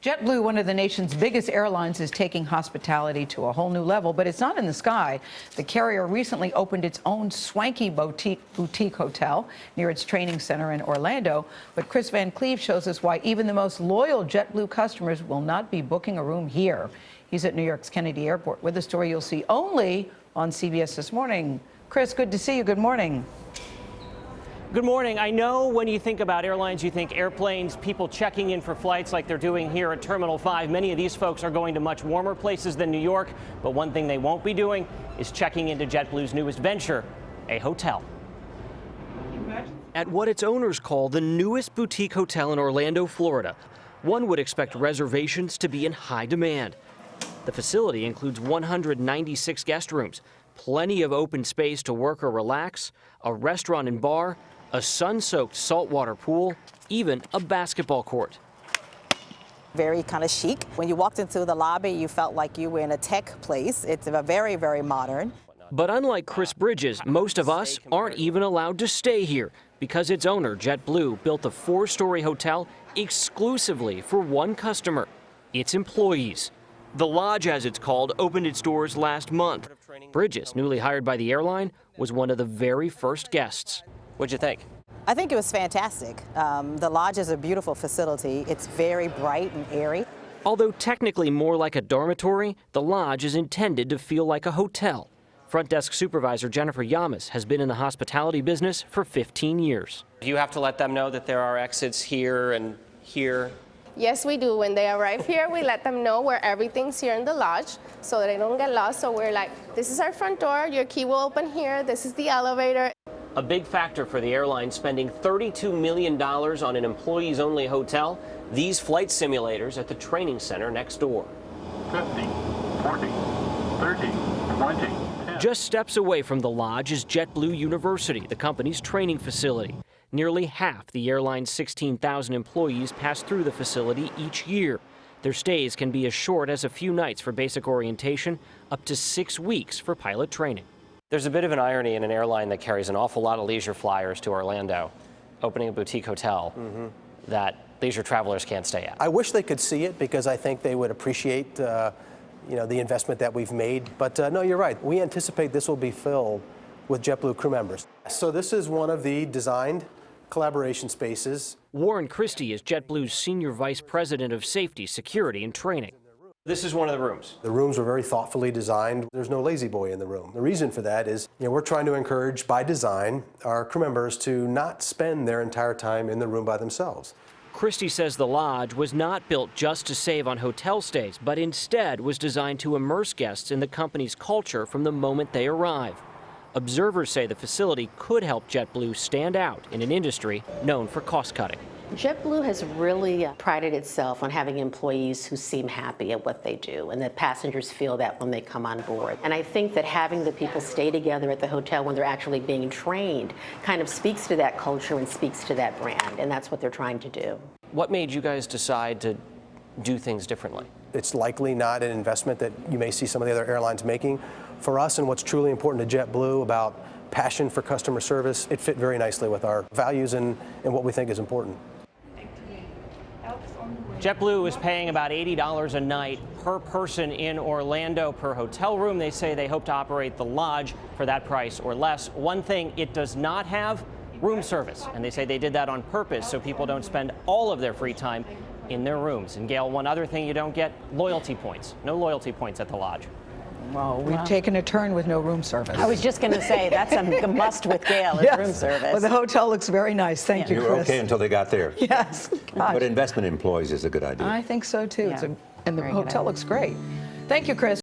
JetBlue, one of the nation's biggest airlines, is taking hospitality to a whole new level, but it's not in the sky. The carrier recently opened its own swanky boutique hotel near its training center in Orlando. But Kris Van Cleave shows us why even the most loyal JetBlue customers will not be booking a room here. He's at New York's Kennedy Airport with a story you'll see only on CBS This Morning. Kris, good to see you. Good morning. Good morning. I know when you think about airlines, you think airplanes, people checking in for flights like they're doing here at Terminal 5. Many of these folks are going to much warmer places than New York, but one thing they won't be doing is checking into JetBlue's newest venture, a hotel. At what its owners call the newest boutique hotel in Orlando, Florida, one would expect reservations to be in high demand. The facility includes 196 guest rooms, plenty of open space to work or relax, a restaurant and bar, a sun-soaked saltwater pool, even a basketball court. Very kind of chic. When you walked into the lobby, you felt like you were in a tech place. It's very, very modern. But unlike Chris Bridges, most of us aren't even allowed to stay here because its owner, JetBlue, built a 4-story hotel exclusively for one customer, its employees. The Lodge, as it's called, opened its doors last month. Bridges, newly hired by the airline, was one of the very first guests. What'd you think? I think it was fantastic. The Lodge is a beautiful facility. It's very bright and airy. Although technically more like a dormitory, the Lodge is intended to feel like a hotel. Front desk supervisor Jennifer Yamas has been in the hospitality business for 15 years. Do you have to let them know that there are exits here and here? Yes, we do. When they arrive here, we let them know where everything's here in the Lodge so they don't get lost. So we're like, this is our front door, your key will open here, this is the elevator. A big factor for the airline spending $32 million on an employees-only hotel, these flight simulators at the training center next door. 50, 40, 30, 20, 10. Just steps away from the Lodge is JetBlue University, the company's training facility. Nearly half the airline's 16,000 employees pass through the facility each year. Their stays can be as short as a few nights for basic orientation, up to 6 weeks for pilot training. There's a bit of an irony in an airline that carries an awful lot of leisure flyers to Orlando, opening a boutique hotel that leisure travelers can't stay at. I wish they could see it because I think they would appreciate the investment that we've made. But no, you're right. We anticipate this will be filled with JetBlue crew members. So this is one of the designed collaboration spaces. Warren Christie is JetBlue's Senior Vice President of Safety, Security, and Training. This is one of the rooms. The rooms were very thoughtfully designed. There's no lazy boy in the room. The reason for that is, we're trying to encourage, by design, our crew members to not spend their entire time in the room by themselves. Christie says the Lodge was not built just to save on hotel stays, but instead was designed to immerse guests in the company's culture from the moment they arrive. Observers say the facility could help JetBlue stand out in an industry known for cost-cutting. JetBlue has really prided itself on having employees who seem happy at what they do, and that passengers feel that when they come on board. And I think that having the people stay together at the hotel when they're actually being trained kind of speaks to that culture and speaks to that brand, and that's what they're trying to do. What made you guys decide to do things differently? It's likely not an investment that you may see some of the other airlines making. For us, and what's truly important to JetBlue about passion for customer service, it fit very nicely with our values and what we think is important. JetBlue is paying about $80 a night per person in Orlando per hotel room. They say they hope to operate the Lodge for that price or less. One thing it does not have, room service. And they say they did that on purpose so people don't spend all of their free time in their rooms. And Gail, one other thing you don't get, loyalty points. No loyalty points at the Lodge. Well, we've taken a turn with no room service. I was just going to say, that's a must with Gail, is Yes. room service. Well, the hotel looks very nice. Thank you, You were Kris. okay until they got there. Yes. Gosh. But investment in employees is a good idea. I think so, too. Yeah. And the Very good hotel idea. looks great. Thank you, Kris.